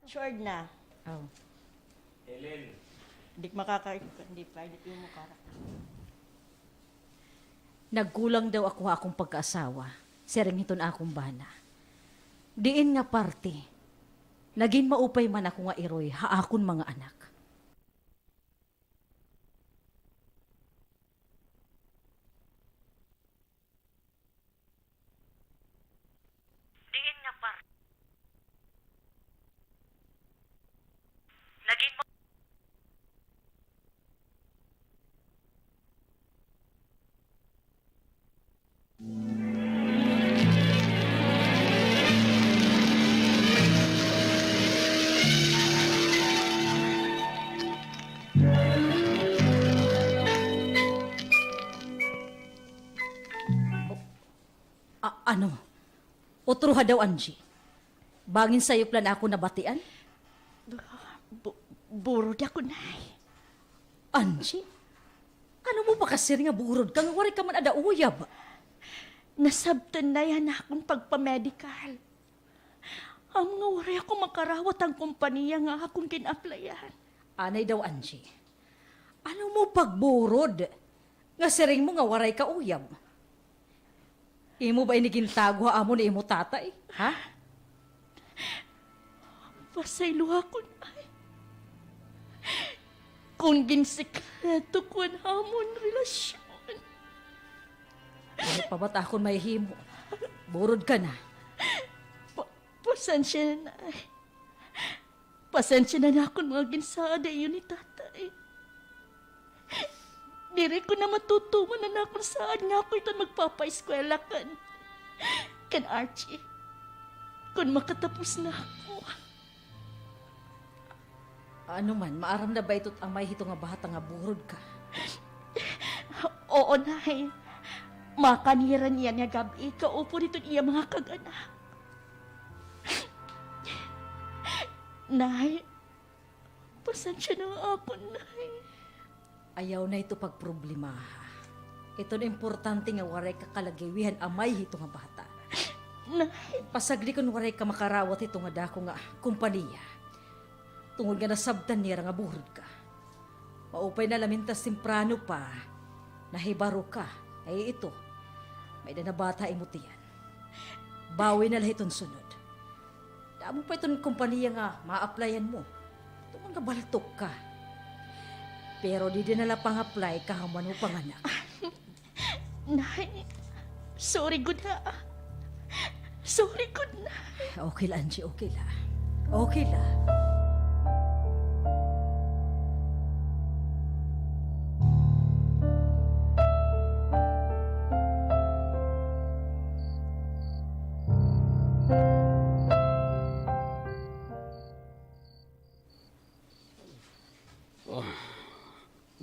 Sure na. Oh. Helen. Hindi pa, hindi mo karak. Nagkulang daw ako akong pagkaasawa. Sering ito na akong bana. Diin nga parte. Naging maupay man ako nga iroy, haakon mga anak. Diin nga parte. Naging ano? Utruha daw, Angie. Bangin sa'yo plan ako nabatian? Burod ako, nay. Angie? Ano mo ba kasi nga burod kang wari ka man ada uyab? Nasabtan na yan akong pagpamedical. Ang nga wari ako makarawat ang kumpanya nga akong kinaplayan. Anay daw, Angie. Ano mo pagburod? Nga sering mo nga waray ka uyab. Imo ba inigintago amo ni imo tatay? Ha? Pasaylo ako, nay. Kung ginsikreto ko ang hamon relasyon. Ano pa ba't akong may himo? Burod ka na. Pasensya na, nay. Pasensya na akong mga ginsada yun ni tatay. Diri ko na matutuman na akong saan nga ako ito magpapaeskwela kan Archie. Kung makatapos na ako. Ano man, maaram na ba ito't ang may hito nga bata nga burod ka? Oo, nay. Makaniran niya nga gabi. Kaupo nito iya mga kaganak. Nay, pasensya na ako, nay. Ayaw na ito pagproblema. Ito na importante nga waray ka kalagawihan amay hito nga bata. Nay, Pasagli kun waray ka makarawat ito nga dako nga kumpaniya. Tungod nga nasabtan niya nga burod ka. Maupay na lamintas simprano pa. Nahibaro ka. Ay ito. May danabata imutian. Bawi na lahat itong sunod. Damo pa itong kumpaniya nga ma-applyan mo. Ito nga baltok ka. Pero di din nala pang-apply kahaman mo panganak. nay. Sorry, good na. Sorry, good na. Okay la, Angie. Okay la. Okay la.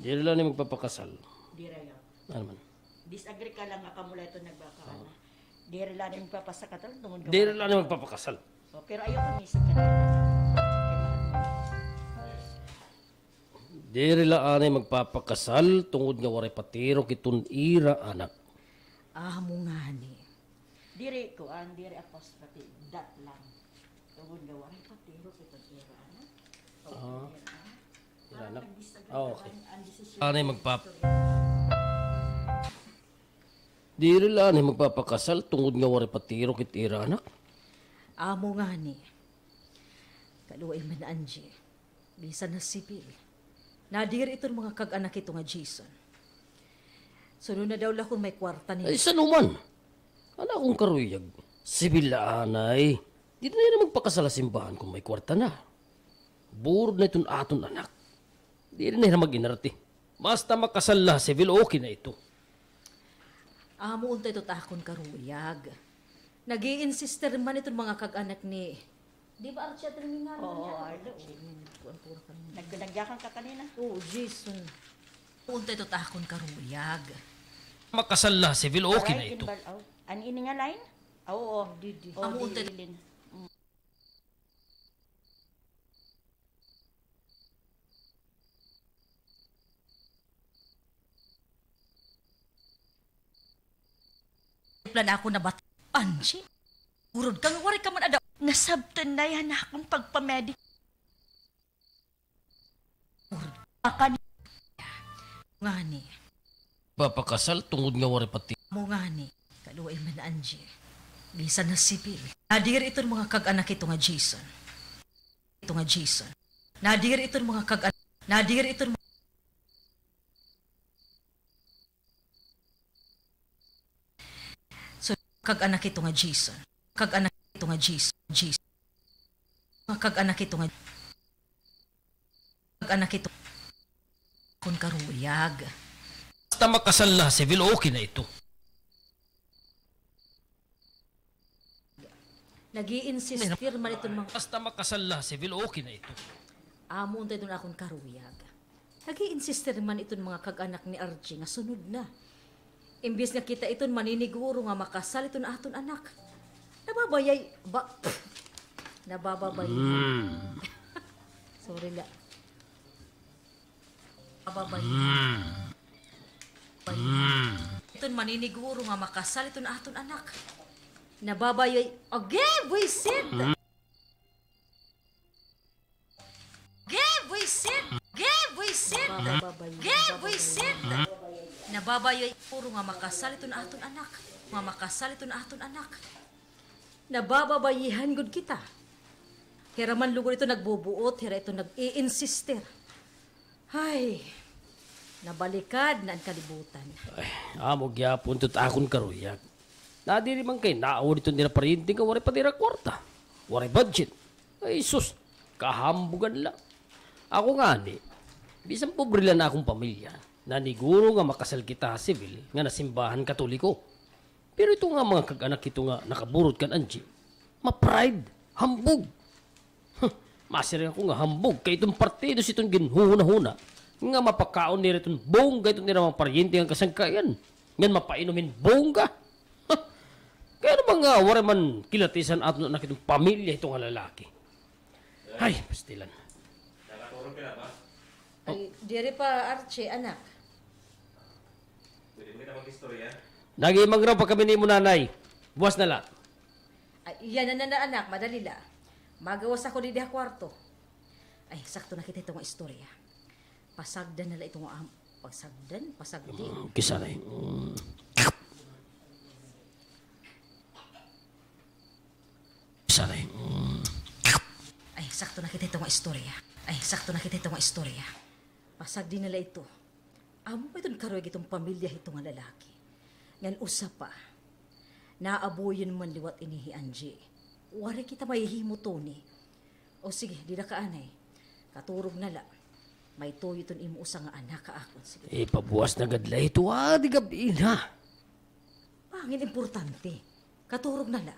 Di rin lang magpapakasal. Di rayo. Ano man? Disagree ka lang nga kamula ito nagbakaan. Di rin lang yung papasakatan. Di rin lang magpapakasal. So, pero ayaw kami sa kanila. Di rin lang magpapakasal tungod nga waray patiro kitun ira anak. Ah, mo nga ni. Diri ko, diri apostrophe, dat lang. Tungod nga waray patiro ito tira, ano? Ira anak. Okay. Anay Di rin lang magpapakasal tungod nga waray patiro kit ira anak. Amo nga ni. Kaluay man, Angie. Bisan na sipil. Nadir itong mga kag-anak ito nga Jason. Sunod na daw lang kung may kwarta niya. Ay, saan man? Anak kong karuyag. Sibil na anay. Di na yan magpakasal sa simbahan kung may kwarta na. Burod na itong aton anak. Di rin na mag-inarti. Basta makasal na, sibil okay na ito. Amo untay ito takon karuyag. Nag-i-insister man itong mga kag-anak ni... Di ba Archie at terminal? Oo, Arlo. Nagdagyakan ka kanina. Oo, Jason. Untay ito takon karuyag. Makasal na, sibil okay na ito. Ano ini nga line? Oo. Didi. Oo, Amo untay Lin. plan ako na bat... Angie? Urod kang wari ka man ada... Nasabtan na yan akong pagpamedical. Akan Ngani, Papakasal tungod nga wari pati. mo ngani, kaluay man Angie. Bisan na sibil. Nadir iton mga kag-anak ito nga Jason. Ito nga Jason. Nadir iton mga kag-anak. Nadir iton So, kag-anak ito nga Jason. Kag-anak ito nga Jason. Jason. Mga kag-anak ito nga kag-anak ito kun karuyag. Basta makasal na, civil okay na ito. Nag-i-insist firman itong mga Basta makasal na, civil okay na ito. amo untay doon akong karuyag. Nag-i-insist man itong mga kag-anak ni Archie nga sunod na. Imbis nga kita iton maniniguro nga makasal iton aton anak. Nababayay ba nabababay. Sorry la. Nababay. Iton maniniguro nga makasal iton aton anak. Nababayay. Okay, buisit. Nababayay puro nga makasal iton aton anak. Nga makasal iton aton anak. Nabababayihan gud kita. Hira man lugod ito nagbubuot, hira ito nag-i-insister. Hay, nabalikad na ang kalibutan. Ay, amo gyapon tut akon karuyag. Nadiri man kay naawod ito nila parinting ka wari pa nila kwarta. Wari budget. Ay sus, kahambugan lang. Ako nga ni, bisan pobre lang na akong pamilya. Naniguro nga makasal kita civil nga nasimbahan katoliko. Pero ito nga mga kag-anak ito nga nakaburot kan Angie. Ma-pride, hambog. Masir ako nga hambog kay itong partido si itong ginhuna-huna. Nga mapakaon nila itong bongga itong nila mga paryente ang kasangkayan. Ngan mapainumin bongga. Kaya naman nga, wala man kilatisan at na itong pamilya itong lalaki. Ay, pastilan. Ay, diri pa Archie, anak. Nagimang raw pa kami ni mo nanay. Buwas na lang. Ay, yan na anak, madali la. Magawas ako di diha kwarto. Ay, sakto na kita itong istorya. Pasagdan nila itong pasagdi. Kisa na Kisa na Ay, sakto na kita itong istorya. Pasagdi nila ito. Amo pa itong karoy itong pamilya itong lalaki. Ngan usa pa. Naaboyin man liwat inihi Angie. Wari kita mahihimo to ni. O sige, di na kaanay. Katurog na la. May tuyo ton imo usa nga anak ka akon. Sige. pabuwas na gadla ito. Di gabi na. Pangin importante. Katurog na la.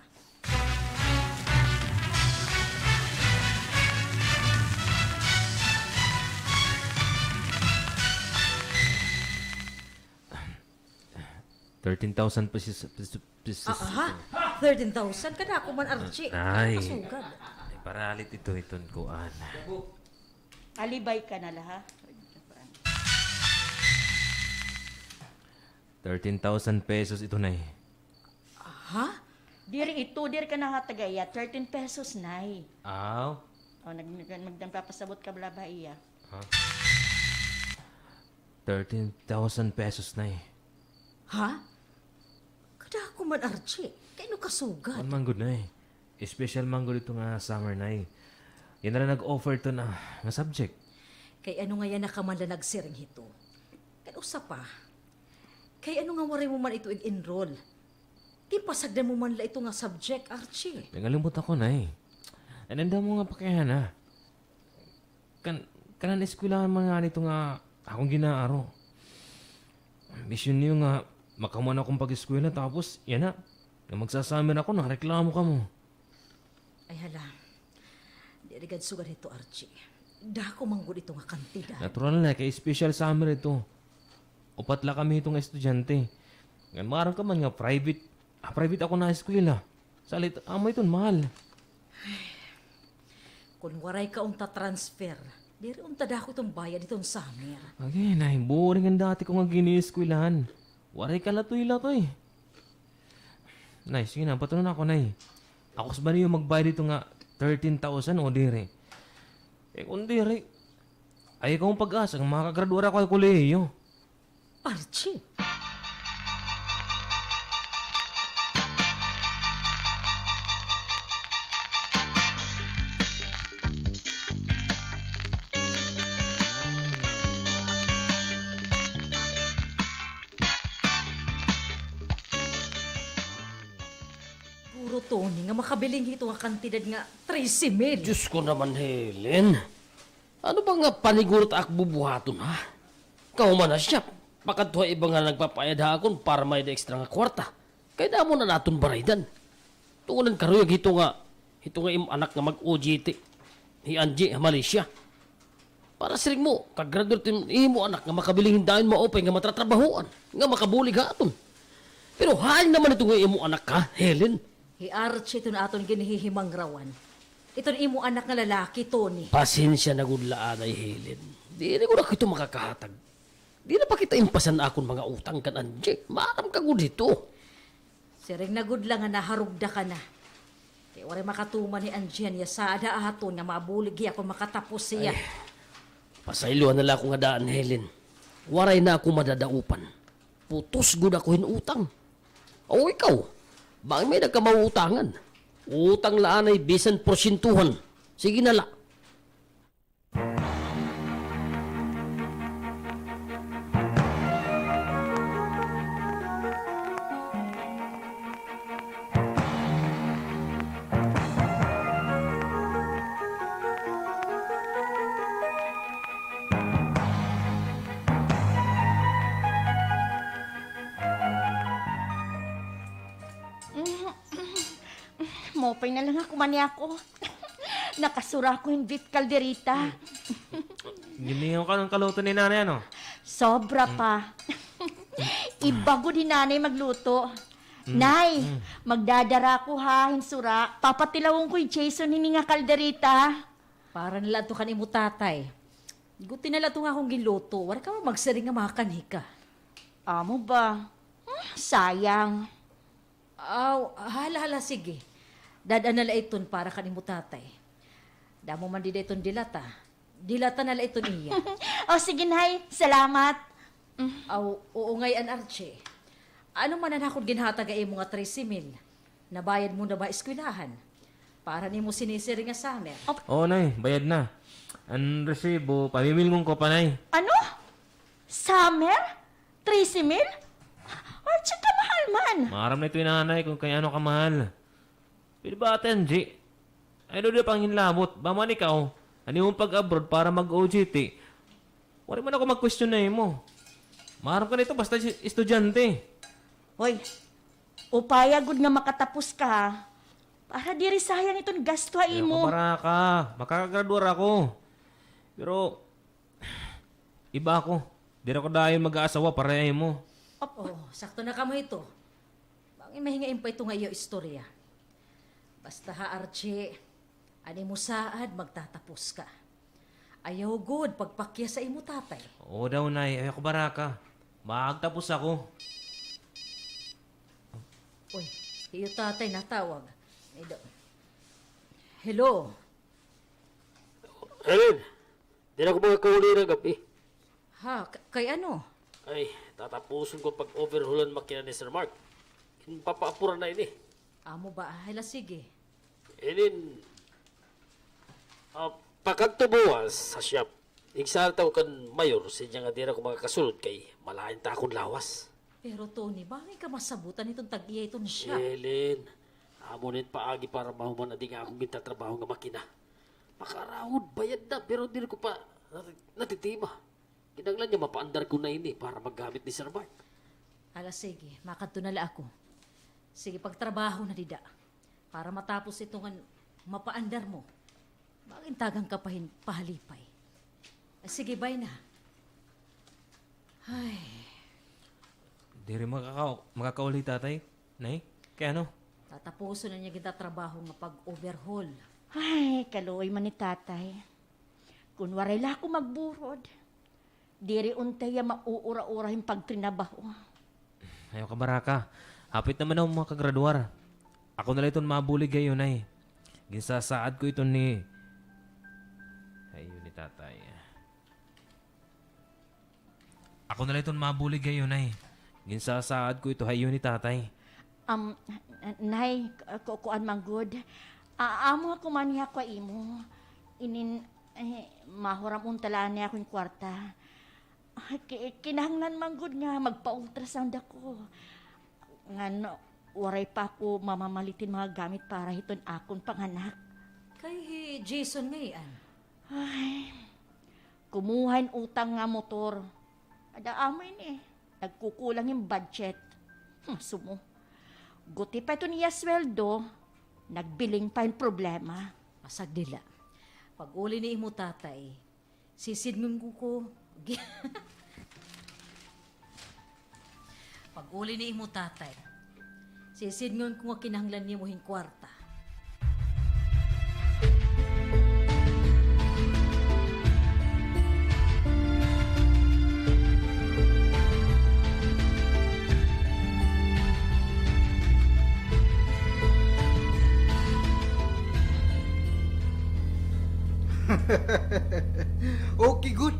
$13,000 pesos. Aha, 13,000 kada ako man Archie. Ay. Kasugad. Ay, paralit ito iton kuan. alibay ka na laha. 13,000 pesos ito na Ha? Diri ka na hatagaya, 13 pesos nay. Aw. O, magpapasabot ka bala ba iya? 13,000 pesos na Ha? Kada ako man Archie. Kaya no kasugad. One manggod na Special manggod ito nga summer na Yan na lang nag-offer to na nga subject. Kay ano nga yan nakamanda nagsiring hito? Kaya usa pa. Kay ano nga wari mo man ito enroll? Tipasagdan mo man la ito nga subject, Archie. Nagalimot ako na Ananda mo nga pakihan Kanan eskwelahan man nga nito nga akong ginaaro. Mission niyo nga makaman akong pag-eskwela tapos yan na magsasamin ako, nakareklamo ka mo. Ay hala. Di rigad sugar ito, Archie. Dako manggod ito nga kantidad. Natural na, kay special summer ito. Upat la kami itong estudyante. Ngayon marang ka man nga private. Private ako na eskwela. Salit, amo ito, mahal. Kung waray ka unta transfer, diri unta dako itong bayad itong summer. Again, ay boring ang dati ko nga gini-eskwelahan. Waray ka latoy-latoy. Nay, sige na, patuloy na ako, Nay. Ako sa ba niyo magbayad dito nga 13,000 o dire? Kung dire, Ay, ikaw ang pag-asa ng makagraduara ko ay kolehiyo. Archie, puro Tony nga makabiling ito nga kantidad nga 13,000. Diyos ko naman, Helen. Ano ba nga panigurot ak bubuhaton, ha? Kau man na siya. Pakatuha iba nga nagpapayad ha akon para may da ekstra nga kwarta. Kaya na mo na naton baraydan. Tungunan karuyag ito nga im anak nga mag-OJT. Ni Angie, Malaysia. Para siring mo, kagraduate mo anak nga makabiling hindahin maopay nga matratrabahoan. Nga makabulig ha aton. Pero hain naman ito nga imo anak ka, Helen. Hi Archie, ito na aton ginihihimang rawan. Ito na imo anak nga lalaki, Tony. Pasensya na gudlaan ay Helen. Di na ko na kito makakahatag. Di na pa kita impasan akon mga utang kan Angie. Maaram ka gud dito. Siring na good lang nga naharugda ka na. Kaya wala makatuman ni Angie niya sa aton nga mabulig ako makatapos siya. Pasaylohan na lang ako nga daan, Helen. Waray na ako madadaupan. Putos gud ako hinutang. O ikaw, bakit may nagkamauutangan? Utang laan ay bisan porsintuhan. Sige na la. Mopay na lang ako mani ako. Nakasura ko yung beef calderita. Ginihaw ka ng kaluto ni nanay, ano? Sobra pa. Ibago din nanay magluto. Nay, magdadara ko ha, hinsura. Papatilawon ko yung Jason hini nga kalderita. Para nila ito kanimo tatay. Guti nila ito nga akong giluto. Wala ka magsaring nga makakanhika. Amo ba? Sayang. Aw, hala, sige. Dadaan nala iton para kanimo tatay. Damo man di iton dilata. Dilata nala iton iya. O sige, Nay. Salamat. Aw, oo ngayon, Archie. Ano man ang akong ginhatag ay mga 13,000. Nabayad mo na ba eskwelahan? Para ni mo sinisiri nga summer. Oo, nay. Bayad na. Ang resibo, pamimilmong ko pa, nay. Ano? Summer? 13,000? Archie, kamahal man. Maaram na ito yung nanay kung kaya ano kamahal. Pero ba, Angie? Ay, doon pang hinlamot. Baman ikaw, ano yung pag-abroad para mag-OJT? Wala man ako mag-question na mo. Maaram ka nito basta estudyante. Hoy, upayagod nga makatapos ka ha. Para diri sayang itong gasto Ay, mo. para ka. Makakagraduar ako. Pero, iba ako. Di na ako dahil mag-aasawa para mo. Oh, sakto na kamo ito. Bangin mahingain pa ito nga iyo istorya. Basta ha, Archie, ani mo saad, magtatapos ka. Ayaw good, pagpakya sa imo tatay. Oo daw, nay. Ayaw ko baraka. Magtapos ako. Uy, iyo tatay natawag. Hello? Helen, di na ako makakahuli ng gabi. Ha, kay ano? Ay, tatapusin ko pag-overhaulan makina ni Sir Mark. Papaapuran na ini. Amo ba? Hala, sige. Inin, pagkagtubuwas sa shop, igsartaw kan mayor, siya nga di na ko makakasulod kay malaking takon lawas. Pero Tony, bakit ka masabutan itong tag-iya itong siya? Helen, amunin paagi para mahuman na di nga akong gintatrabaho nga makina. Makarawod, bayad na, pero di ko pa natitima. Kinanglan niya mapaandar ko na ini para maggamit ni Sir Mark. Hala, sige. Makadto na la ako. Sige, pagtrabaho na dida. Para matapos itong mapaandar mo. Bakit tagang ka pahalipay? Sige, bye na. Ay, Di rin makakauli, tatay. Nay, kaya ano? tatapuso na niya kita trabaho nga pag-overhaul. Ay, kaluoy man ni tatay. Kung waray la ako magburod, diri untay ya mauura-ura yung pagtrinabaho. Ayaw ka baraka. Hapit naman ako makagraduar. Ako na lang itong mabulig ngayon, nay. Ginsasaad ko ito ni... Ayun ni tatay. Ako na lang itong mabulig ngayon ay. Ginsasaad ko ito hayo ni tatay. Nay, kuan manggod. Amo ako man niya ko imo. Mahuram untala niya akong kwarta. Kinahanglan manggod nga magpa-ultrasound ako. Ngano, waray pa ako mamamalitin mga gamit para hiton akon panganak. Kay Jason ngayon. Ay, kumuhain utang nga motor. Ada amoy ni. Nagkukulang yung budget. Sumo. Guti pa ito niya sweldo. Nagbiling pa yung problema. Pasagdila. Pag uli ni imo tatay, sisidngon ko. Pag uli ni imo tatay, sisidngon ko nga kinahanglan niyo mohing kwarta. Okay, good.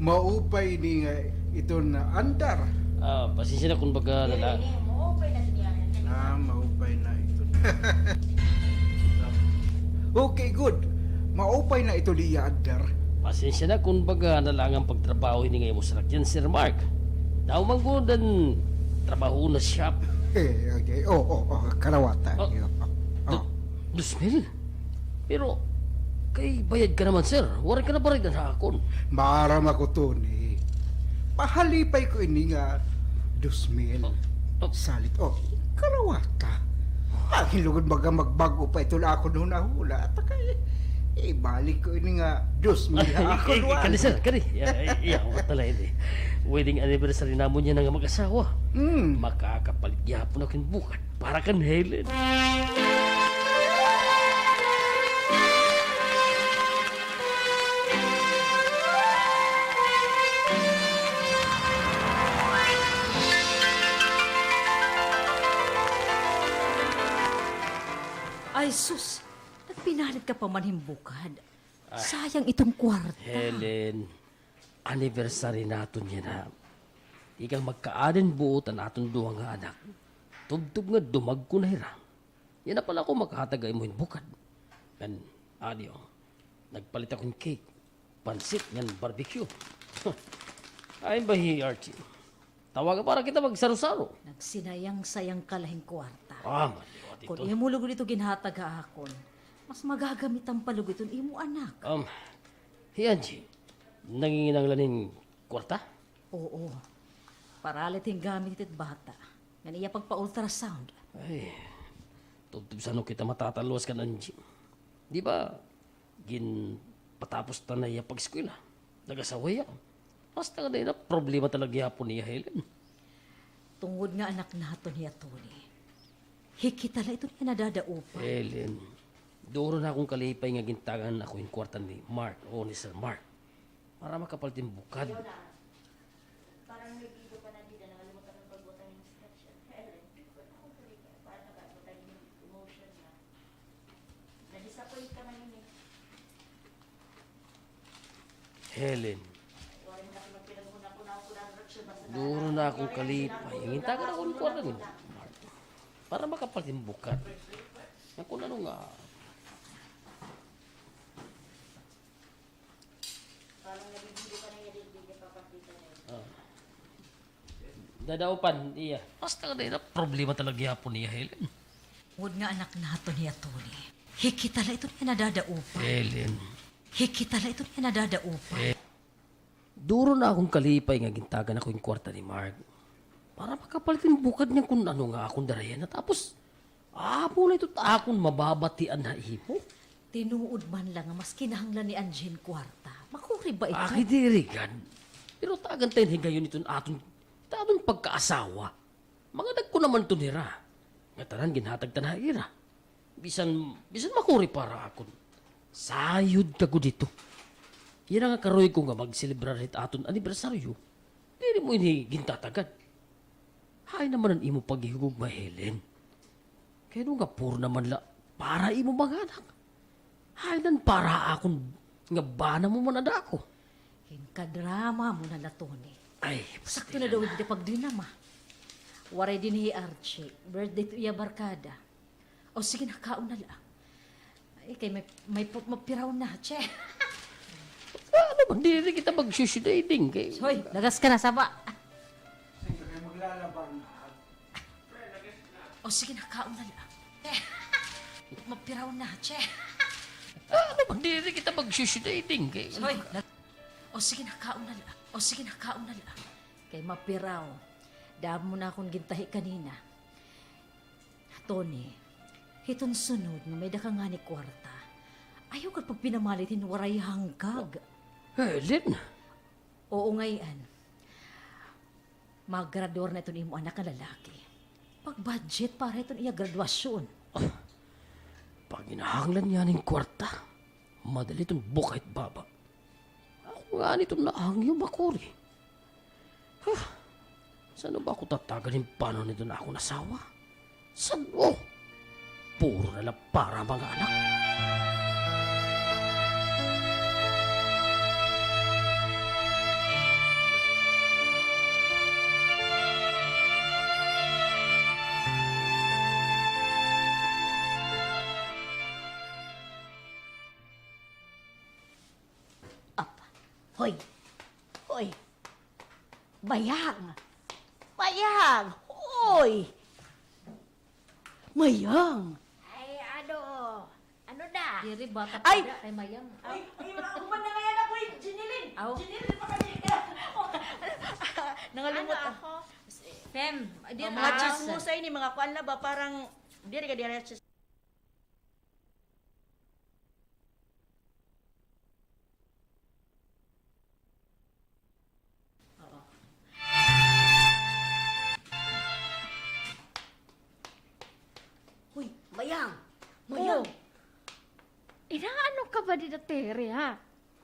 Maupay ni nga ito na andar. Pasensya na kung baga Maupay na ito. Okay, good. Maupay na ito niya andar. Pasensya na kung baga nalangang pagtrabaho ini ngayon mo sa rakyan, Sir Mark. Tao manggudan, trabaho na shop. Okay. Karawatan. Oh. 2,000? Pero, kay bayad ka naman, sir. Waray ka na barig na akon. Maram ako to ni. Pahalipay ko ini nga 2,000. Salit. Karawata. Ang hilugod baga magbago pa ito na ako noon nahula. At ibalik ko ini nga 2,000 ako. Kani, sir, kani. Iya, watala hindi. Wedding anniversary namon niya nga mag-asawa. Makakapalit yapon akin bukat para kan Helen. Ay sus, nagpinalit ka pa man himbukad. Sayang itong kwarta. Helen, anniversary naton yan ha. Di kang magkaaden buot ang aton duha nga anak. Tubtub nga dumag ko na hira. Yan na pala ako makahatagay mo bukad. Kan, adio, nagpalit akong cake, pansit, yan barbecue. Ay bahi, Archie. Tawagan para kita magsaro-saro. Nagsinayang-sayang kalahing kwarta. Maliwat ito. Kung imo lugod ito ginhataga akon, mas magagamit ang palugod ito imo anak. Hiyanji, nanginginanglanin kwarta? Oo. Paralit yung gamit ito't bata. Nga niya pagpa-ultrasound. Ay, tubtub saan kita matataluwas ka ng gym. Di ba, patapos ta na iya pag-eskwela. Nag-asaway ako. Basta ka na problema talaga yapon niya, Helen. Tungod nga anak naton niya, Tony. Hikitala ito niya nadadaupa. Helen, duro na akong kalipay nga gintagan ako yung kwarta ni Mark o ni Sir Mark. Para makapalitin bukad. Parang may video pa na dito, nakalimutan ng pagbutan ng instruction. Helen, ko na akong tuloy para nagbutan yung emotion na. Na-disappoint ka man yun eh. Helen, duro na akong kalipay. Gintagan ako yung kwarta ni Mark. Para makapalitin bukad. Yan kung ano nga. Dadaupan, iya. Basta ka na problema talaga yapon niya, Helen. Tungod nga anak naton niya, Tony. Hikitala ito niya nadadaupa. Helen. Hikitala ito niya nadadaupa. Duro na akong kalipay nga gintagan ako yung kwarta ni Mark. Para makapalitin bukad niya kung ano nga akong darayan. Tapos, na ito akong mababatian na imo. Tinuod man lang nga mas kinahanglan ni Anjen kwarta. Makuri ba ito? Akidirigan. Pero tagan tayo higayon ito aton pagkaasawa. Mga nagko naman ito nira. Nga tanan ginhatag na ira. Bisan makuri para akon. Sayod ka ko dito. Yan nga karoy ko nga magselebrar it aton anibersaryo. Dili mo ini gintatagan. Hay naman ang imo paghihugog Helen. Kaya nga puro naman la para imo maganak. Hay nan para akon nga bana mo man ada ako. Hinkadrama mo na Tony. Ay, Sakto na daw hindi pagdinama. Waray din ni Archie. Birthday to iya barkada. O sige na, kaon na lang. Ay, kay may mapiraw na, che. ano ba? Hindi rin kita mag-suicidating. Kay... Hoy, lagas ka na, saba. Hindi kayo maglalaban. O sige na, kaon na lang. Mapiraw na, che. ano ba? Hindi rin kita mag-suicidating. Kay... Hoy, o sige na, kaon na lang. O sige na, kaon na lang. Kay mapiraw. Dahil mo na akong gintahi kanina. Tony, hiton sunod na may daka nga ni kwarta. Ayaw ka pag pinamalitin waray hanggag. Helen? Oo ngayon. Mag-graduar na ito ni mo anak na lalaki. Pag-budget para ito iya graduasyon. Pag inahanglan niya ng kwarta, madali itong bukait baba. Ako nga nito naahang makuri. Saan ba ako tatagalin paano nito na ako nasawa? Saan mo? Puro na lang para mga anak. Hoy! Hoy! Bayang! Bayang! Hoy! Mayang! Ay, ano? Ano na? Diri bata Ay! pa ay mayang. Ay, kuman na ngayon ako eh! Jinilin! Aw. Jinilin pa kasi! Nangalimot Ano ako. Fem, di Mga chismusay ni mga kuan na ba parang diri ka diri Hoy, Mayang! Oh, Mayang! inaano ka ba dito, Tere, ha?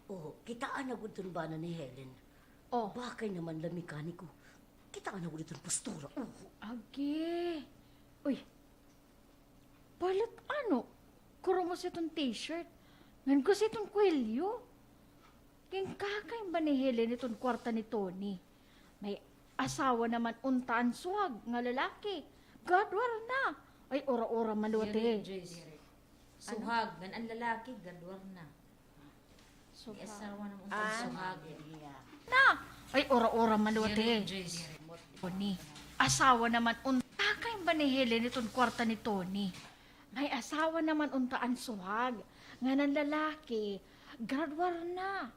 Oh, kitaan na gudton ba na ni Helen? Oh, Bakay naman la mekaniko. Kitaan na gudton postura. Oh, agi. Uy, balit ano? Kuro mo sa itong t-shirt. Ngan ko sa itong kwelyo. King kakay ba ni Helen itong kwarta ni Tony? May asawa naman untaan swag nga lalaki. Gadwar na. Ay, ora-ora manuwate. Suhag, gan ang lalaki, gadwar na. So, Asawa ng Ah. suhag. na. Ay, ora-ora manuwate. Tony, asawa naman untakay ba ni Helen itong kwarta ni Tony? May asawa naman untaan suhag. Nga ng lalaki, gradwar na.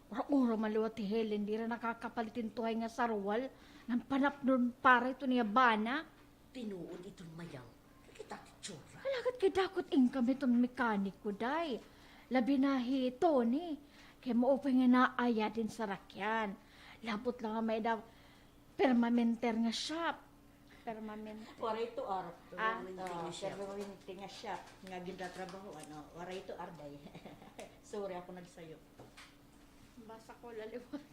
Ora-ora maluwat ti Helen, di rin nakakapalitin tuhay nga sarwal. Nang panapnon para ito niya bana. tinuod itong Mayang. Kita tsura. Alagat kay dakot income itong mekaniko, day. Labi na hi, Tony. Kaya maupay nga naaya din sa rakyan. Labot lang nga may daw permanenter nga shop. Permanenter. Para ito ar. Permanente nga shop. Nga gindatrabaho, ano. Wara ito arday. Sorry, ako nagsayo. Basa ko laliwan.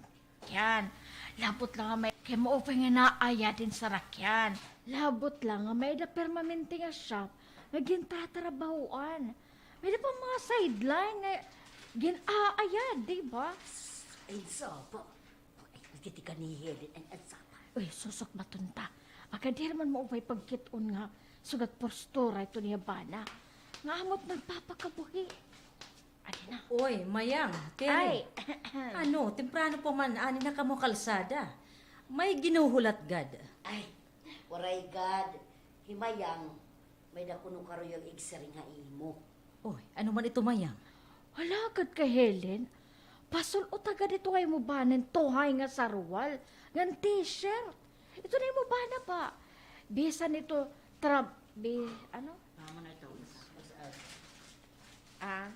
Yan. Labot lang nga may kaya maupay nga naaya din sa rakyan. Labot lang nga may da permanente nga shop. Nga gintatrabahoan. May da pa mga sideline nga ginaaya, di ba? Ay, sapa. Ay, nagkitika ni Helen ang sapa. Uy, susok matunta. Akadir man mo upay pagkiton nga sugat postura ito niya bana. Nga amot nagpapakabuhi. Adi na. Oy, mayang, Ay, Tere. Ano, temprano pa man, ani na kamo kalsada. May ginuhulat gad. Ay, waray God. Himayang. May dakuno karoyong igsering nga imo. Oy, ano man ito mayang? wala agad ka Helen. Pasol o taga dito kayo mo banan tuhay nga sarwal. Ngan t-shirt. Ito na yung mo bana pa. Bisa nito ano? Mama na ito. Ah,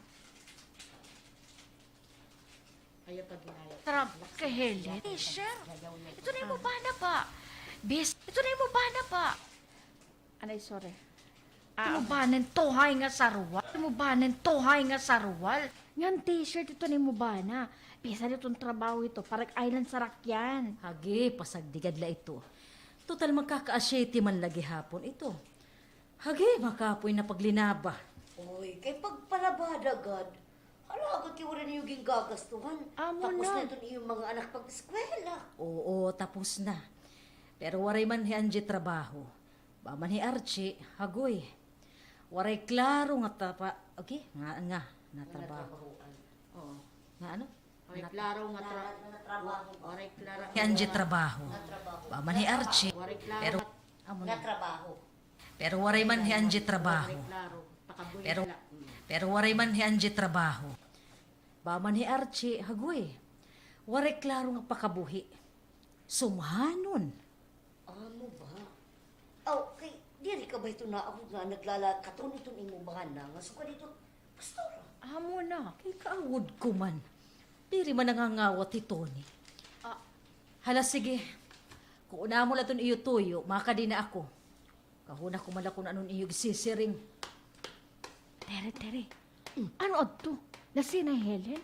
Ayaw pag ginaya. trab ka Helen. T-shirt. Ito na yung mo bana pa. Ito na yung mo bana pa. Anay, sorry. Mubanan tuhay nga sarwal. Mubanan tuhay nga sarwal. Ngan t-shirt ito ni mubana. Bisa nitong trabaho ito. Parang island sa rakyan. Hagi, pasagdigad la ito. Total magkaka-asyete man lagi hapon ito. Hagi, makapoy na paglinaba. Uy, kay pagpalabada, God. Hala, agad kayo rin yung gagastuhan. Amo Tapos na. na ito yung mga anak pag-eskwela. Oo, tapos na. Pero waray man hi Angie trabaho. Ba man hi Archie, hagoy. Waray klaro nga okay, nga trabaho. Oo. Nga ano? Oray klaro nga trabaho. Oray klaro. Hi Angie trabaho. Ba man hi Archie. Oray klaro. Pero amo Nga na. trabaho. Pero waray man hi Angie trabaho. Klaro. Pakabuhi Pero nila. pero waray man hi Angie trabaho. Ba man hi Archie, hagoy. Waray klaro nga pakabuhi. Sumhanon. Amo ba? Oh, kay diri ka ba ito na ako nga naglalakaton ito ni mo ba na? Nga suka dito, pastor. Amo na. Kay kaawod ko man. Diri man nangangawat ti Tony. Ah. Hala sige. Kung una mo laton iyo tuyo, makadi na ako. Kahuna ko mala kung anon iyo sisiring. Tere. Ano adto? Nasina Helen?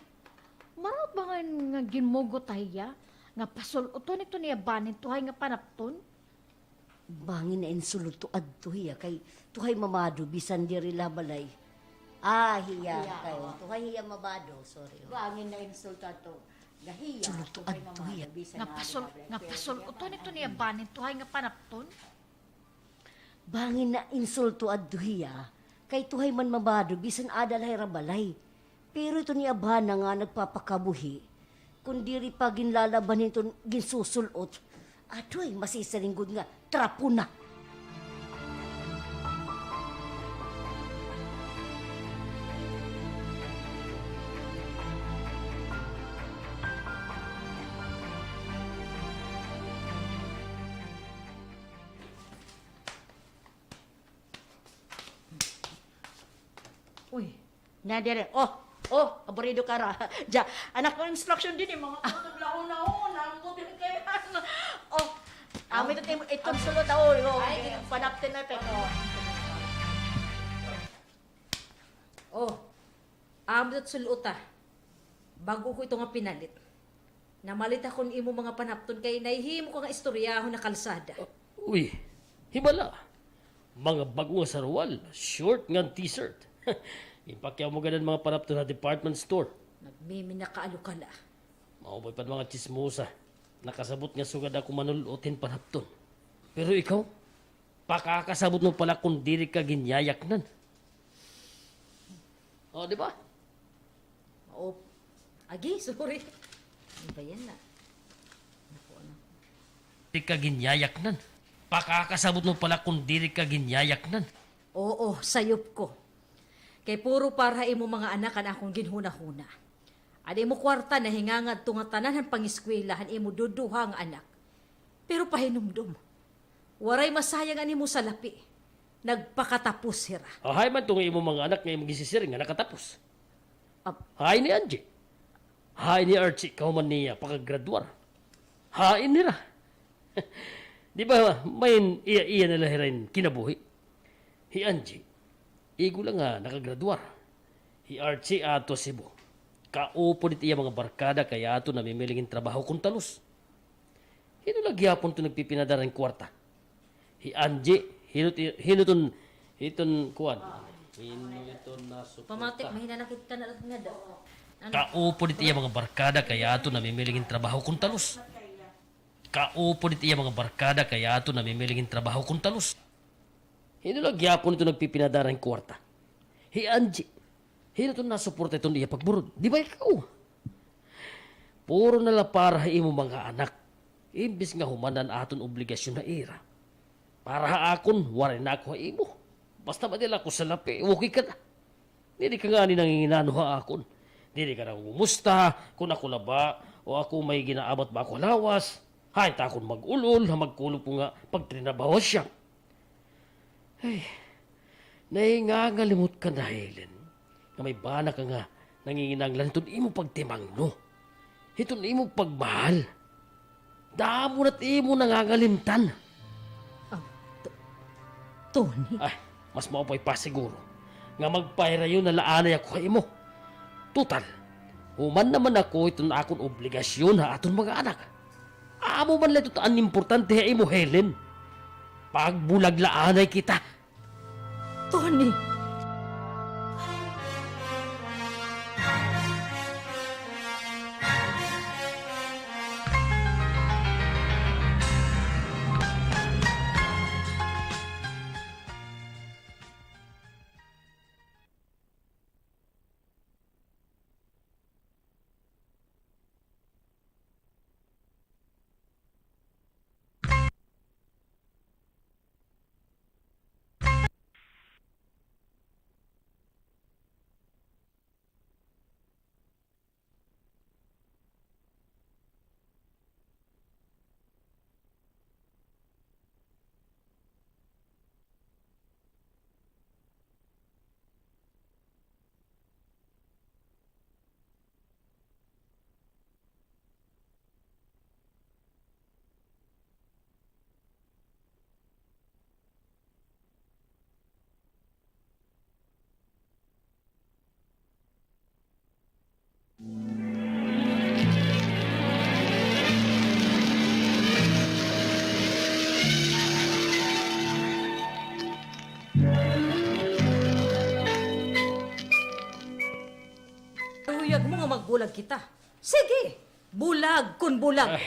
Marot ba nga ginmugo tayo? Nga pasuluton ito niya banin tuhay nga panapton? Bangin na insulot to adto hiya kay tuhay mamado bisan diri labalay. Hiya kayo. Tuhay hiya mabado, sorry. Bangin na insulta to. Gahiya. Sulot to adto hiya. Nga pasuluton ito niya banin tuhay nga panapton? Bangin na insulto adto hiya kay tuhay man mabado bisan adalay rabalay. Pero ito ni Abhana nga nagpapakabuhi. Kung diri pa ginlalaban ito ginsusulot, adoy masisaringgod nga trapo na. Uy, Na dire. Aborido ka ra. Ja, anak ko instruction din eh, mga tutod lahon na ho, namo din kay amo itong sulod daw, panaptin na pek. amdot suluta. Bago ko ito nga pinalit. Namalit akong imo mga panapton kay naihimo ko nga istoryahon na kalsada. Uy, hibala. Mga bago nga sarwal, short nga t-shirt. Ipakyaw mo ganun mga panapto na department store. Nagmimi na kaalukala. Maubay pa mga chismosa. Nakasabot nga sugad ako manulutin panapton. Pero ikaw, pakakasabot mo pala kung diri ka ginyayaknan. O, di ba? Agi, sorry. Ano ba yan na? Diri ka ginyayaknan. Pakakasabot mo pala kung diri ka ginyayaknan. Oo, sayop ko. Kay puro para imo mga anak kan akong ginhuna-huna. Adi mo kwarta na hingangad tunga tanan pangiskwelahan imo duduha nga anak. Pero pahinumdum. Waray masayang ani mo sa lapi. Nagpakatapos hira. Hay man tunga imo mga anak nga imong gisisiring nga nakatapos. Ap- Hay ni Angie. Hay ni Archie, kauman niya pakagraduar. Hain nila. Di ba may iya nila rin kinabuhi? Hi Angie, igo lang nga nakagraduar. Hi Archie ato Cebu. Kaupo dit iya mga barkada kaya ato namimilingin trabaho kung talos. Hino lagyapon to nagpipinadarang kwarta. Hi Angie, hinuton kuwan. Hinuton na suporta. Pamatik, mahinanakit ka na nga daw. Kaupo dit iya mga barkada kaya ato namimilingin trabaho kung talos. Kaupo dit iya mga barkada kaya ato namimilingin trabaho kung talos. Hino lagyapon ito nagpipinadarang kwarta. Hi Angie, hino ito nasuporta ito iya pagburod. Di ba ikaw? Puro nala para imo mga anak. Imbis nga humanan aton obligasyon na ira. Para akon, warin na ako imo. Basta madila ko sa lapi, okay ka na. Dili ka nga ni nanginginano ha akon. Dili ka na umusta, kung ako na ba, o ako may ginaabat ba ako lawas. Hay, ta akon mag-ulol, magkulog po nga pagtrinabaho siya. Ay, nahingangalimot ka na, Helen. Na may bana ka nga, nanginginanglan itong imo pagtimang, no? Itong imo pagmahal. Damo na't imo nangangalimtan. Tony, Ay, mas maupay pa siguro. Nga magpahirayo na laanay ako kay mo. Tutal, human naman ako itong akong obligasyon ha aton mga anak. Amo man lang ito ang importante ha imo, Helen. Pagbulag laanay kita. Tony! magbulag kita. Sige, bulag kun bulag.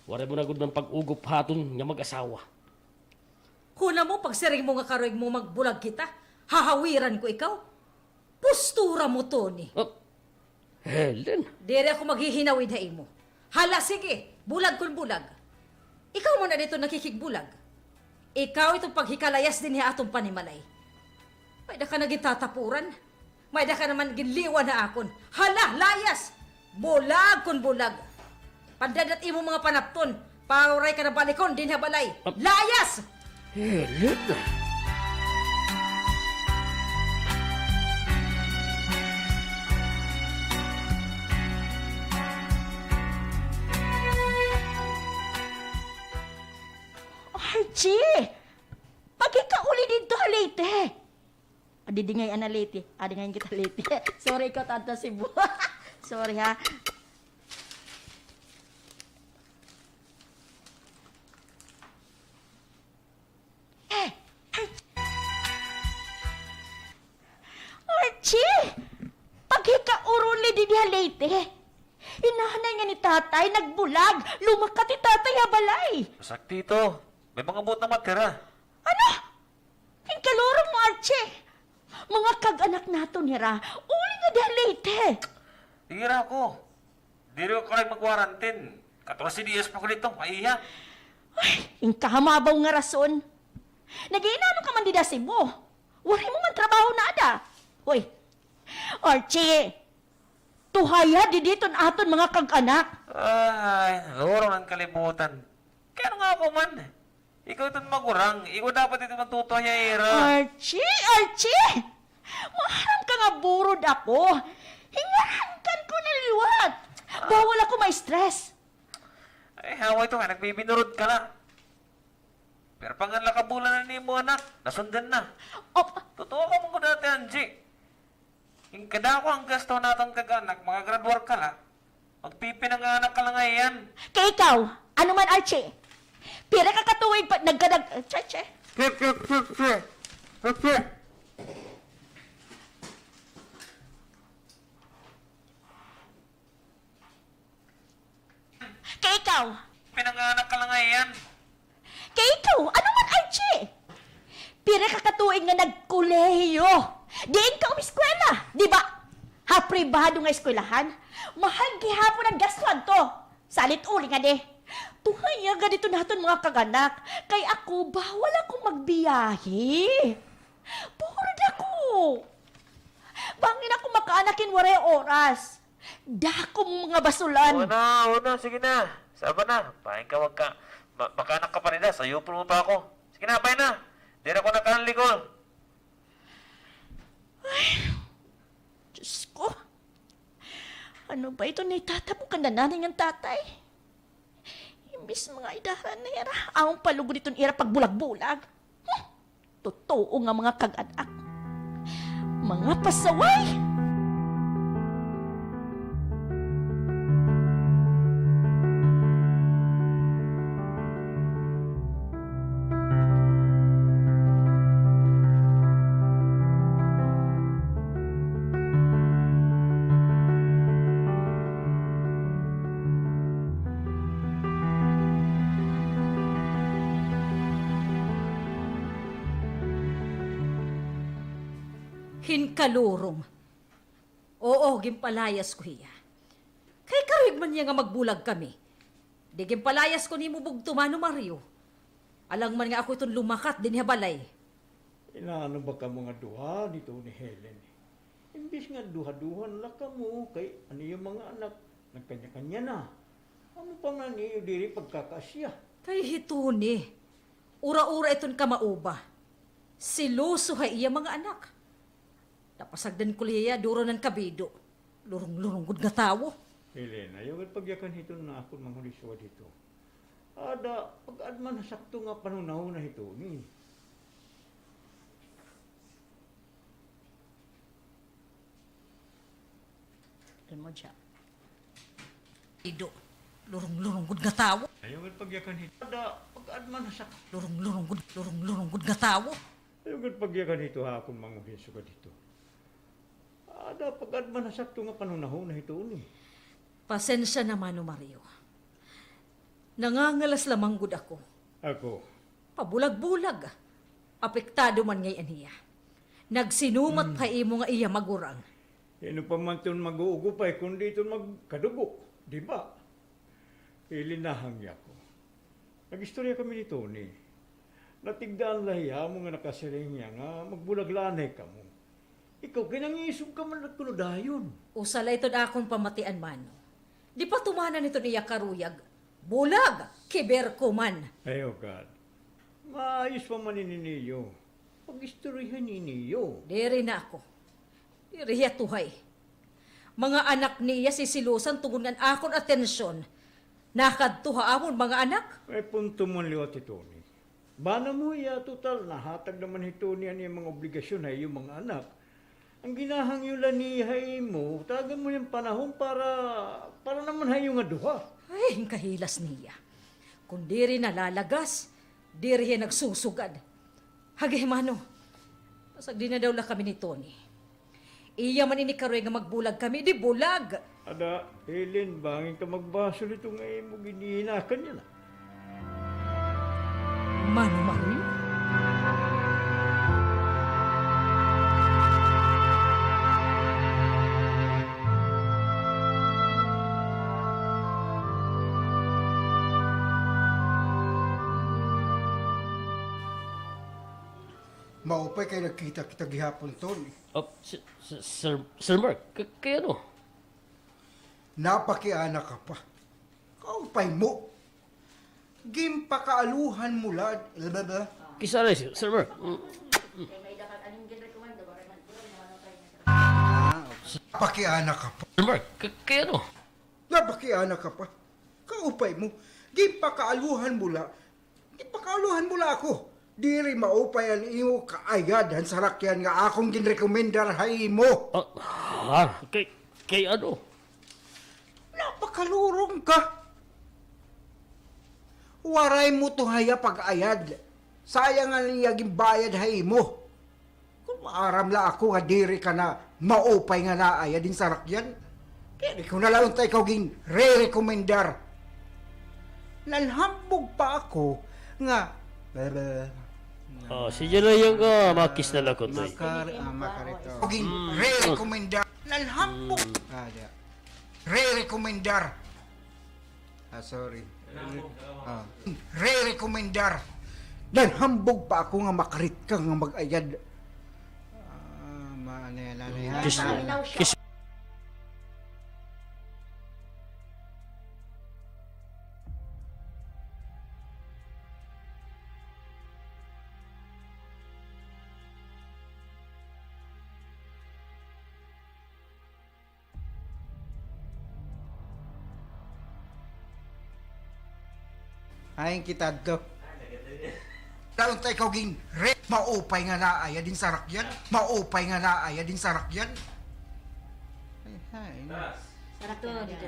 Wala mo na gud ng pag-ugop haton nga mag-asawa. Huna mo, pag siring mo nga karoig mo magbulag kita, hahawiran ko ikaw. Postura mo, Tony. Oh, Helen, Dere ako maghihinawid ha mo. Hala, sige, bulag kun bulag. Ikaw mo na dito nakikigbulag. Ikaw itong paghikalayas din niya atong panimalay. May da ka na gitatapuran. May da ka naman ginliwan na akon. Hala, layas! Bulag kun bulag. Pandadat imo mga panapton. Pauray ka na balikon din habalay. Layas! Helen. Archie! Pagkikauli dito halite. Adi di ngay analiti. Adi ngay kita liti. Sorry ko, Tanta Cebu. Sorry ha. Archie! Pagkikauruli di di halite. Inahanay nga ni tatay, nagbulag. Lumakat ni tatay habalay. Sakti ito. May mga buot na matira. Ano? Ang kalorong mo, Archie. Mga kag-anak nato nira, uli nga dalite. Tingira ako. Di rin ako kalag mag-quarantine. 14 dias pa ko dito, maiya. Ay, yung kahamabaw nga rason. Nag-iinano ka man di da Cebu. Wari mo man trabaho na ada. Hoy, Archie, tuhaya di dito aton mga kag-anak. Ay, lorong ang kalibutan. Kaya ano nga ako man? Ikaw itong magurang. Ikaw dapat ito matuto niya, Ira. Archie, Archie! Maharam ka nga burod ako. Hingarangkan ko na liwat. Bawal ako ma-stress. Ay, hawa ito nga. Nagbibinurod ka na. Pero panganla ka bulan na ni mo, anak. Nasundan na. Op, Totoo ka mong dati, Angie. Yung kada ko ang gasto natin kaganak, magagraduar ka na. Magpipinanganak ka lang ngayon. kay ikaw, ano man Archie? Pira ka katuwig pa nagkadag... Che. Kay ikaw, Pinanganak ka lang ngayon. kay ikaw, ano man Archie? Pira ka katuwig nga nagkolehiyo. Diin ka umiskwela, di ba? Ha, pribado nga eskwelahan. Mahal gihapon ang gastuan to. Salit uli nga de. Tuhaya ganito naton mga kaganak. Kay ako, bawal akong magbiyahe. Purod ako. Bangin ako makaanakin waray oras. Dako mo mga basulan. Una, sige na. Saba na. Pahin ka, wag ka. Makanak ka pa rin na. Sayo mo pa ako. Sige na, pahin na. Di na ako nakahalikol. Diyos ko. Ano ba ito na itatabukan na nanay ng tatay? Imbis mga idaran na ira. Ang palugod itong ira pagbulag-bulag. Totoo nga mga kag-anak. Mga pasaway! Hinkalurong. Oo, gimpalayas ko hiya. Kay karig man niya nga magbulag kami. Di gimpalayas ko ni mo bugtumano Mario. Alang man nga ako itong lumakat din balay. Inaano ba ka mga duha nito ni Helen? Imbis nga duha-duhan lang ka mo kay ano yung mga anak. Nagkanya-kanya na. Ano pa nga niyo diri pagkakasya? Kay hituni. Ura-ura iton kamauba. Siluso ha iya mga anak. Napasagdan ko liya duro ng kabido. Lurong-lurong gud nga tawo. Helen, ayaw at pagyakan hito na ako manguliswa dito. Ada, pag-adman sakto nga panunaw na hito ni. Doon mo siya. Ido. Lurong-lurong gud nga tawo. Ayaw at pagyakan hito. Ada, pag-adman sakto. Lurong-lurong gud nga tawo. Ayaw at pagyakan hito ha akong manguliswa dito. Ada pagad man nasakto nga panunahon na ito ni. Pasensya naman, Mario. Nangangalas lamang gud ako. Ako, Pabulag-bulag. Apektado man ngayon niya. Nagsinumat pa imo nga iya magurang. ano pa man ito mag-uugupay kundi ito magkadugo, di ba? Ilinahang niya ko. Nag-istorya kami ni Tony. Natigdaan lahiya mo nga nakasiring niya nga magbulaglanay ka mo. Ikaw, kinangisog ka man nagkunodayon. Usala ito na akong pamatian man. Di pa tumanan ito niya karuyag. Bulag! Kiber ko man. Ay, oh God. Maayos pa man niniyo. Pag-istoryahan niniyo. Diri na ako. Diri tuhay. Mga anak niya sisilusan tungunan akon atensyon. Nakadtuha amon mga anak. May punto mo liwat ito ni. Bana mo iya, total, nahatag naman ito niya yung mga obligasyon na iyong mga anak. Ang ginahangyolan ni hay mo, tagan mo yung panahon para naman hay yung aduha. Ay, ang kahilas niya. Kung diri nalalagas, diri siya nagsusugad. Hagay mano, pasag di na daw lang kami ni Tony. Iya man ini karoy nga magbulag kami, di bulag. Ada, Helen, bangin ka magbaso nito ngayon mo ginihinakan niya na. Mano Mario? Maupay kay nagkita kita gihapon, Tony. Sir Mark, kaya ano? Napakiana ka pa. Kaupay mo. Gimpakaaluhan mula. Kisara, Sir Mark. Napakiana ka pa. Sir Mark, kaya ano? Napakiana ka pa. Kaupay mo. Gimpakaaluhan mula. Gimpakaaluhan mula ako. Diri maupay ang imo kaayadan sa rakyan nga akong ginrekomendar hay mo. Kay ano? Napakalurong ka. Waray mo to haya pag-ayad. Sayang nga niya bayad hay mo. Kung maaram la ako nga diri ka na maupay nga naaya din sa rakyan, kaya ko na lang tayo gin re-recommendar. Nalhambog pa ako nga Sige na yung makis na lakot. makarito. Gin re-recommendar. Nalhambog. Re-recommendar. Sorry. Re-recommendar. Nalhambog pa ako nga makarit ka nga mag-ayad. Kis Ayang kita to. Laon tayo ikaw ging re. Maupay nga naaya din sa rakyan. Maupay nga naaya din sa rakyan. Ay, Sarap to, dito.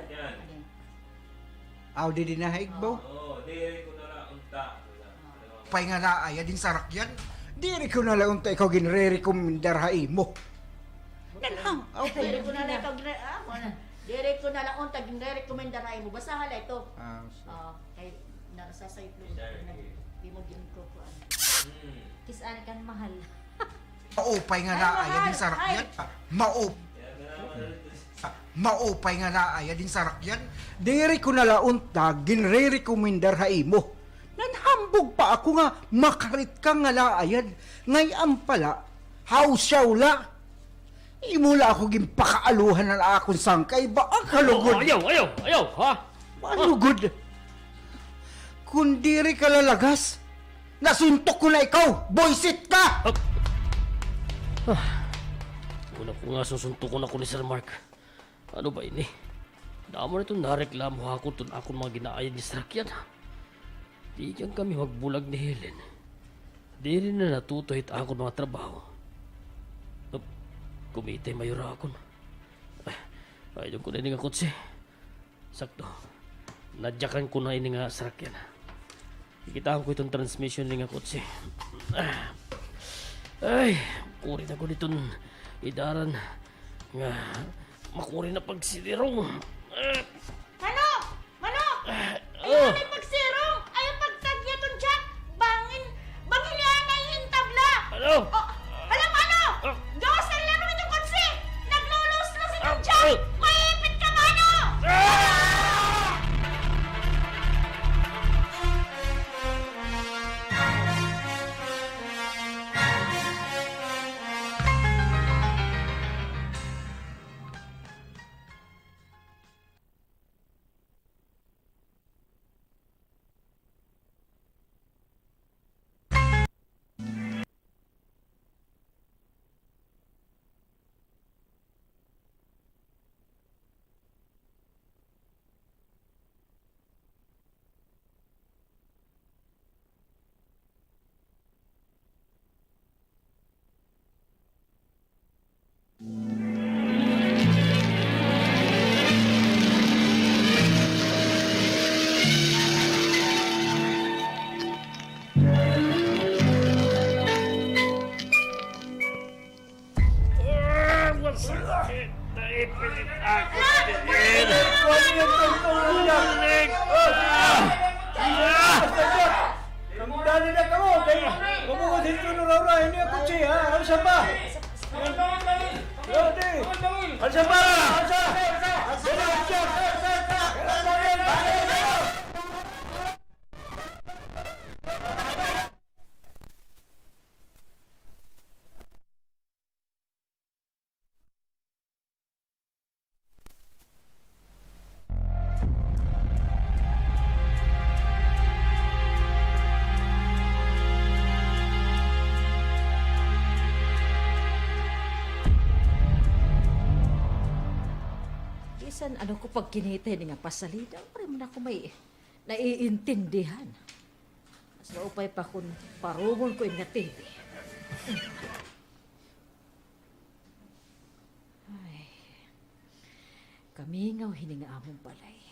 Aw, di na haigbaw. Oo, diri ko na lang unta. Maupay nga naaya din sa rakyan. Diri ko na laon tayo ikaw ging re-recommendar hai mo. Nanham. Dire ko na lang ikaw dire ko na lang unta gin-recommenda na imo. Basta hala ito. Kay nasasayip lo. Di mo gin ko ko. Kisan kan mahal. Maupay nga naaya din sa rakyan. Maupay nga naaya din sa rakyan. Diri ko na laon ta gin-recommendar hai mo. Nanhambog pa ako nga makarit ka nga naayad. Ngayon pala, hawsyaw la. Imula ako gimpakaaluhan na akong sangkay ba ang kalugod? Ayaw, ha? Malugod. Kung diri ka lalagas, nasuntok ko na ikaw, boysit ka! Una ko nga susuntukon ako ni Sir Mark. Ano ba ini? Damo na itong nareklamo ako itong akong mga ginaayad ni Sakyan. Di dyan kami magbulag ni Helen. Di rin na natutuhit ako ng mga trabaho. Kumitay mayor ako. Ay, doon ko na nga kutsi. Sakto. Nadyakan ko na ini nga Sakyan. Ikitaan ko itong transmission ni nga kutsi. Ay, kurin ako nitong idaran. Nga, makuri na pagsilirong. Manok! Manok! Ayaw may pagsirong! Ayaw pagtagya ton Jack! Bangin niya na yung tabla! Ano? Oh, alam mo ano? Diyos na laro itong kotse! Naglulus-lus itong Jack! Maipit ka, mano! Masakit. Naipilit ako din. Dali na ka mo, kaya kumukot dito na raw ini ako siya, ha? Ano siya ba? Dali! Ano siya ba? Ano siya? Bisan ano ko pag kinitay nga pasalida, pare man ako may naiintindihan. Mas maupay pa kung parungon ko yung nga TV. Ay, kamingaw hininga among balay.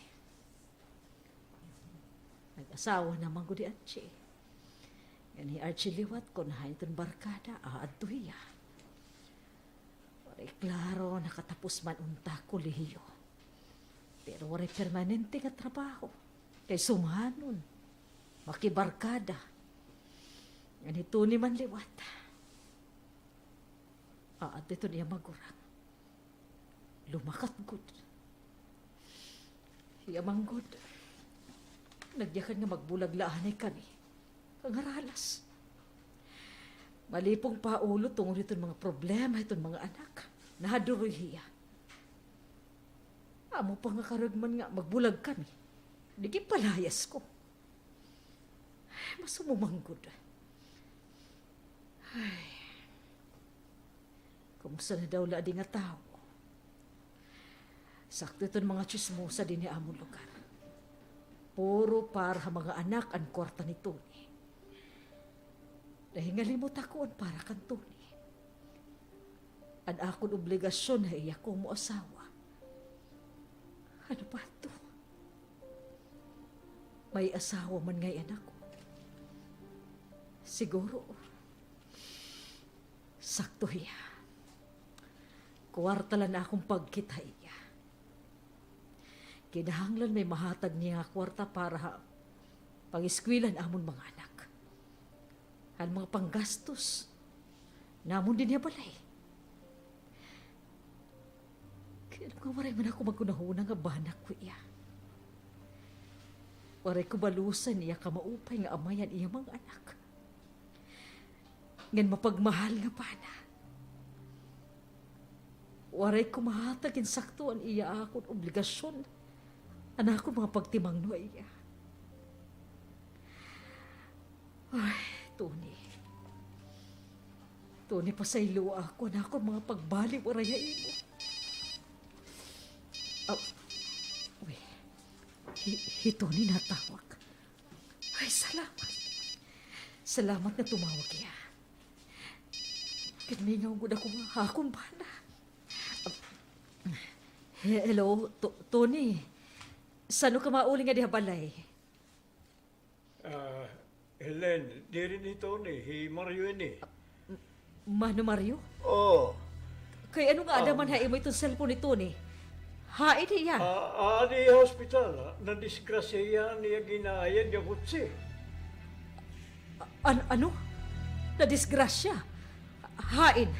Nag-asawa naman ko di Archie. Yan ni Archie liwat ko na itong barkada, aadtuhiya. Waray klaro, nakatapos man unta kolehiyo. Pero waray permanente nga trabaho. Kay sumhanon, makibarkada. Yan ito ni man liwat. At ito niya magurang. Lumakat good. Yamang good. Nagyakan nga magbulaglaan ay kani. Kangaralas. Malipong paulo tungod itong mga problema itong mga anak. Nahaduroy hiya. Amo pa nga karagman nga magbulag kami. Di palayas ko. Ay, masumumanggod. Ay. Kumusta na daw laadi nga tao? Sakto itong mga chismosa din ni among lugar. Puro para mga anak ang kwarta ni Tony. Dahil nga limot ako para kan Tony. An akong obligasyon na iya ko mo asawa. Ano ba ito? May asawa man ngayon ako. Siguro, sakto hiya. Kwarta lang akong pagkita iya. Kinahanglan may mahatag niya kwarta para pang-iskwilan amon mga anak. Ang mga panggastos, namon din niya balay. Kaya nga waray man ako magkunahuna nga banak ko iya. Waray ko balusan iya kamaupay nga amayan iya mga anak. Ngan mapagmahal nga bana. Waray ko mahatagin saktuan iya akong obligasyon. Anak ko mga pagtimang no iya. Ay, Tony. Tony, pasaylo ako na ako mga pagbali waray nga imo. Uy, Tony natawag. Ay, salamat. Salamat na tumawag iya. Kaningaw ko na kung hakong bana. Hello, Tony. Saan ka mauling nga diha balay? Helen, di rin ito ni, Mario ni. Mano Mario? Oh, Kay ano nga adaman hain mo itong cellphone ito ni? Hain niya. Di hospital, na disgrasya niya ginayad niya kutsi. Ano? Na disgrasya. Hain.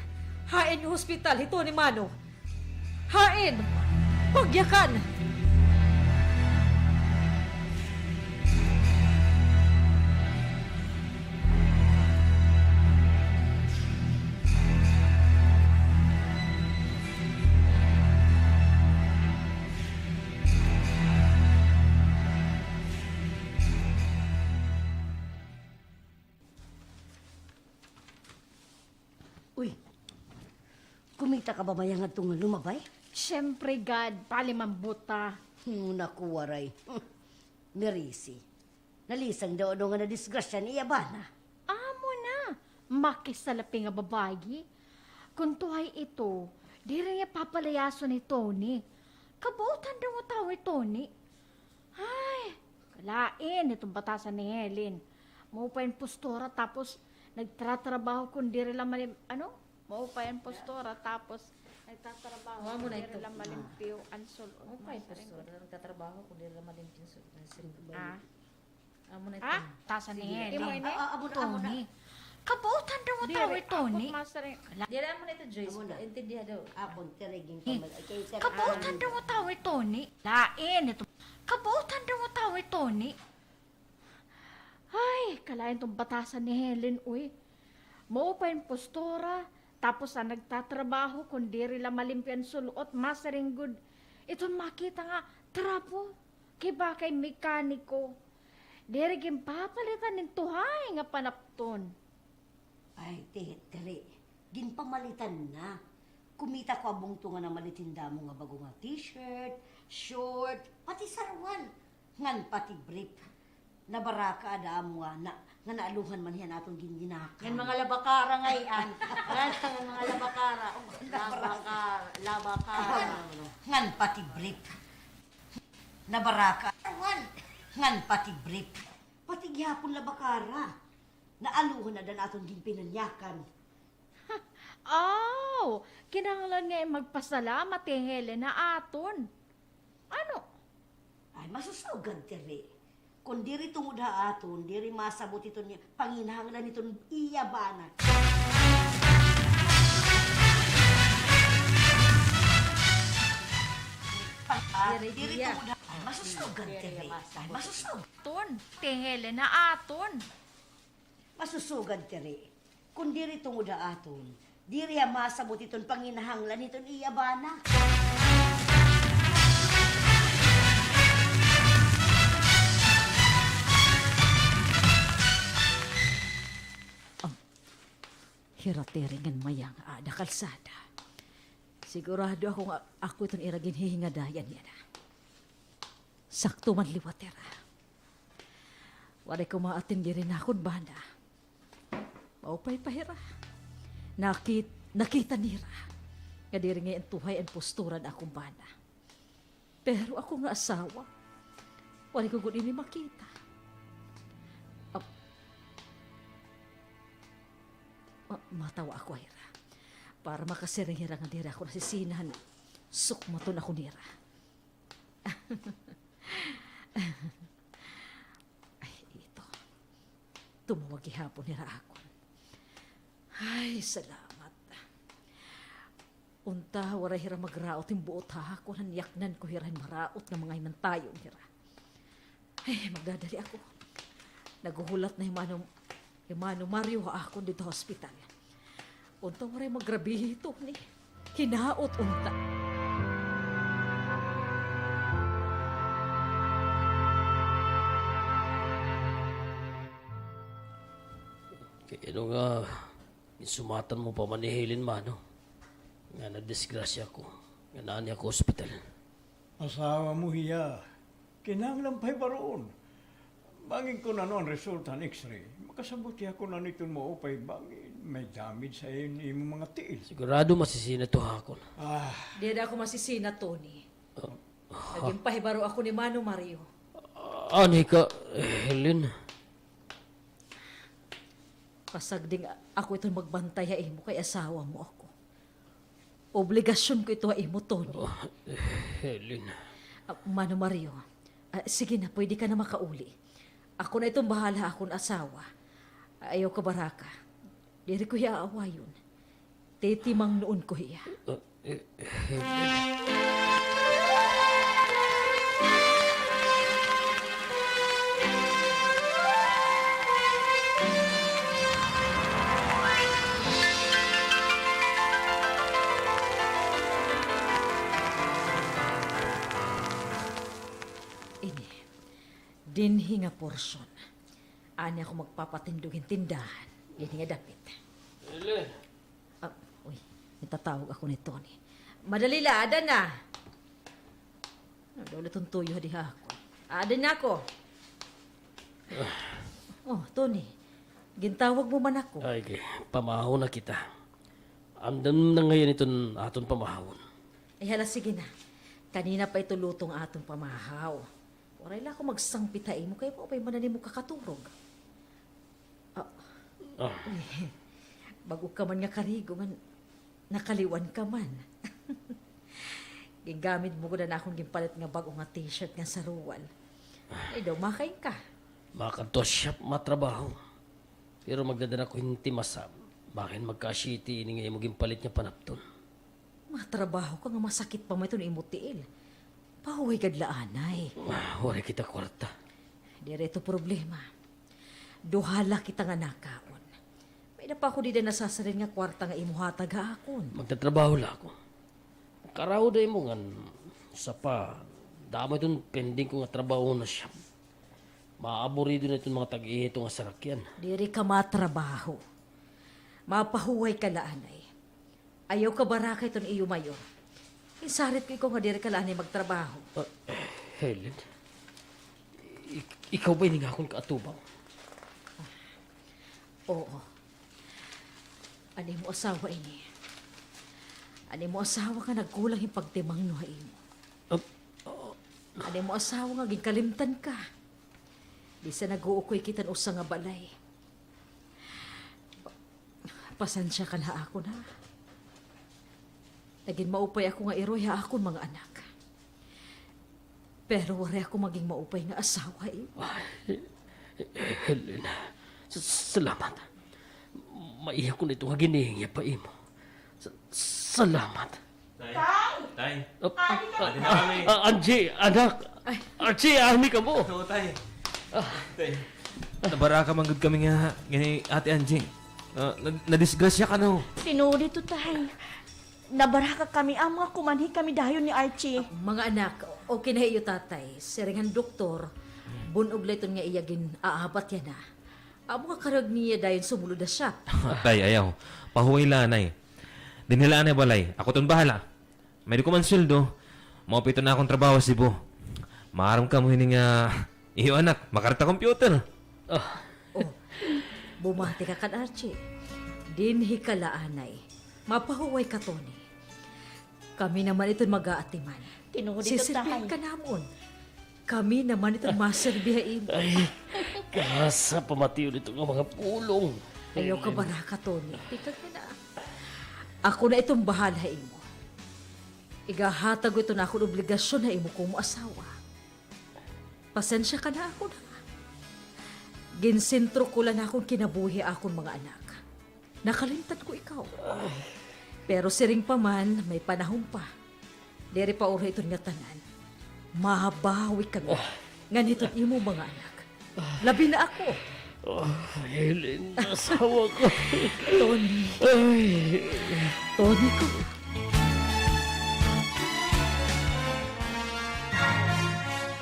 Hain yung hospital. Ito ni Mano. Hain. Pagyakan. Uy, kumita ka ba mayang itong lumabay? Siyempre, God, palimambuta. Naku, waray. Merisi. Nalisang daw nga na disgrasya ni Yabana. Amo na, makisalaping nga babayi. Kung tuhay ito, di rin niya papalayaso ni Tony. Kabutan daw mo tao ni Tony. Ay, kalain itong batasan ni Helen. Maupayin postura tapos nagtratrabaho kung di rin lang maupayin postura tapos nagtatrabaho Huwag mo kung na di ito. rin lang malimpiw ansul. Okay, pastor. Nagtatrabaho kung di naman yung pinso. Ah, Amo na ito. tasan ni Helen. Amo na. Tony. Kabutan daw mo tao ni Tony. Di na mo na ito, Joyce. Intindihan daw. Apon, tirigin ka mal. Kabutan daw mo tao ni Tony. Lain ito. Kabutan daw mo tao ni Tony. Ay, kalain tong batasan ni Helen, uy. Maupayin postura, tapos nagtatrabaho, kung di rin lang malimpian sulot, masaring good. Ito makita nga, trapo, kiba kay mekaniko. Di rin papalitan ng tuhay nga panapton. Ay, tiri. Ginpamalitan na. Kumita ko abong tunga na malitinda mo nga bago nga t-shirt, short, pati sarwal. Ngan pati brief. Nabaraka ada mo nga naaluhan man yan atong ginginakan. Yan mga labakara ngayon. Yan mga labakara. Labakara. Ngan pati brief. Nabaraka. Ngan pati brief. Pati gihapon labakara. Naaluhan na dan atong ginpinanyakan. Kinanglan nga magpasalamat ni Helen na aton. Ano? Ay, masusugad tiri. Kung diri tungod ha aton, diri masabot ito niya, panginahanglan itong iyabanan. Diri tungod ha, ay masusugad tiri. Ay, masusugad. Aton. Ti Helen na aton. Masusugad tiri. Kung diri tungod ha aton, diri ha masabot itong panginahanglan itong iyabana. Hirateringan mayang ada kalsada. Sigurado ako nga ako itong iragin hihingadayan niya na. Sakto man liwatera. Waray ko maatindi rin akong banda. Maupay pahira. Nakita nira. Nga di rin ngayon tuhay ang posturan akong banda. Pero ako nga asawa. Waray ko gud ini makita. Matawa ako, Ira. Para makasirang-hira nga dira ako nasisinan. Sukmaton ako nira. Ay, ito. Tumawag ihapon nira ako. Ay, salamat. Unta, wala hira magraot yung buot ha. Ako naniyaknan ko hira maraot na mga imantayon hira. Ay, magdadali ako. Naguhulat na yung Mano Mario ha ako dito hospital. Unta waray magrabihi ito ni. Hinaot unta. Kaya ano nga, insumatan mo pa man ni Helen Mano. Nga na-disgrasya ko. Nga naan ako hospital. Asawa mo hiya. Kinanglang pa'y baroon. Bangin ko na noon resulta ng x-ray. Makasabuti ako na nito mo upay bangin. May damage sa iyong mga tiil. Sigurado masisina to hakon. Di na ako masisina, Tony. Naging pahibaro ako ni Mano Mario. Ani ka, Helen? Pasagding ako itong magbantay mo kay asawa mo ako. Obligasyon ko ito imo, Tony. Helen. Mano Mario, sige na, pwede ka na makauli. Ako na itong bahala akong asawa. Ayaw ka baraka. Diri ko hiaawa yun. Titimang noon ko hiya. Ini, dinhi nga porsyon. Ani ako magpapatindugin tindahan. Dinhi nga dapit. Helen. Uy, natatawag ako ni Tony. Madali la, ada na. Dole itong tuyo diha ako. Ada na ako. Oh, Tony. Gintawag mo man ako. Ay, pamahaw na kita. Andam na ngayon itong aton pamahawon. Ay hala, sige na. Kanina pa ito lutong atong pamahaw. Waray lang ako magsangpitay mo, kaya pa mananin mo kakaturog. Ah, Bago ka man nga karigo, man, nakaliwan ka man. Gigamit mo ko na akong gimpalit nga bago nga t-shirt nga saruwal. Ay daw, makay ka. makanto siya matrabaho. Pero magdadala ko hindi masab. Bakin magka-shitty ini nga imong gimpalit niya panapton. Matrabaho ka nga masakit pa mo ito ni imutiil. Pahuway kadlaanay. Wala kita kwarta. Direto problema. Duhala kita nga nakaon. May na pa ako di na nasasarin nga kwarta nga imuhatag akon. Magtatrabaho lang ako. Karaw day mo nga sa pa. Dama itong pending ko nga trabaho na siya. Maaburido na itong mga tag-ihito nga sarakyan. Diri ka matrabaho. Mapahuway ka laanay. Ayaw ka baraka ito iyo mayor. Isarit ko ikaw nga diri ka laanay magtrabaho. Helen, ikaw ba nga akong kaatubang? Oo. Ani mo asawa ini. Ani mo asawa ka nagkulang yung pagtimang nuhain mo. Ani mo asawa nga ginkalimtan ka. Di sa nag-uukoy kitan usa nga balay. Pasensya ka na ako na. Naging maupay ako nga iroy ha akong mga anak. Pero wari ako maging maupay nga asawa eh. Helen, salamat. Maiyak ko na ito nga ginihingi pa imo. Salamat. Tay! Adi na kami. Angie, anak. Archie, ahmi ka mo. Oo, tay. Tay. Nabaraka manggod kami nga, gani Ate Angie. Nadisgrasya ka no. Tinuli to tayo. Nabaraka kami, mga kumanhi kami dayon ni Archie. Mga anak, okay na iyo tatay. Siringan doktor, bunog layton nga iyagin aabat yan na. Amo nga karag niya dayon sumulod na siya. Tay, ayaw. Pahuway lanay. Dinilaan na balay. Ako ton bahala. May ko man sweldo. Maupito na akong trabaho sa Cebu. Maaram ka mo hining iyo anak. Makarta computer. Oh, bumati ka kan Archie. Dinhi ka laanay. Mapahuway ka, Tony. Kami naman ito'y mag-aatiman. Tinuli to Sisilbihan tayo. ka namon. Kami naman ito'y maserbihain. Ay, kasa pamatiyo nito nga mga pulong. Ayaw ka baraka, Tony. Tika ka na. Ako na itong bahala imo. Igahatag ko ito na akong obligasyon na imo kung mo asawa. Pasensya ka na ako na. Ginsintro ko lang akong kinabuhi akong mga anak. Nakalimtan ko ikaw. Pero siring pa man, may panahon pa. Dere pa ura ito nga tanan. Mahabawi kami. Nganito't imo mga anak. Labi na ako. Helen, asawa ko. Tony. Ay. Tony ko.